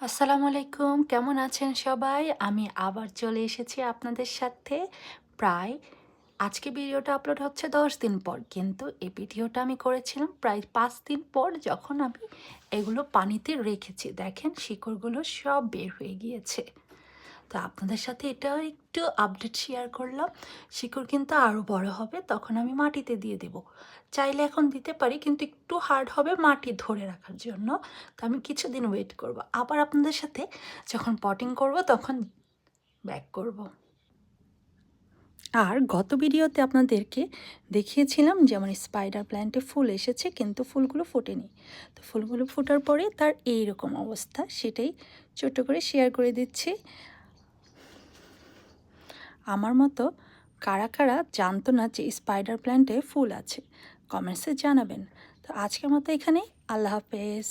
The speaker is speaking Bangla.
আসসালামু আলাইকুম, কেমন আছেন সবাই? আমি আবার চলে এসেছি আপনাদের সাথে। প্রায় আজকে ভিডিওটা আপলোড হচ্ছে ১০ দিন পর। কিন্তু এই ভিডিওটা আমি করেছিলাম প্রায় ৫ দিন পর, যখন আমি এগুলো পানিতে রেখেছি। দেখেন শিকড়গুলো সব বের হয়ে গিয়েছে। তো আপনাদের সাথে এটাও একটু আপডেট শেয়ার করলাম। শিকড় কিন্তু আরও বড় হবে, তখন আমি মাটিতে দিয়ে দেব। চাইলে এখন দিতে পারি, কিন্তু একটু হার্ড হবে মাটি ধরে রাখার জন্য। তো আমি কিছুদিন ওয়েট করব, আবার আপনাদের সাথে যখন পটিং করব তখন ব্যাক করব। আর গত ভিডিওতে আপনাদেরকে দেখিয়েছিলাম যে আমার স্পাইডার প্ল্যান্টে ফুল এসেছে, কিন্তু ফুলগুলো ফোটেনি। তো ফুলগুলো ফোটার পরে তার এইরকম অবস্থা, সেটাই ছোট্ট করে শেয়ার করে দিচ্ছি। আমার মতো কারা কারা জানতো না যে স্পাইডার প্ল্যান্টে ফুল আছে, কমেন্টসে জানাবেন। তো আজকের মতো এখানেই, আল্লাহ হাফেজ।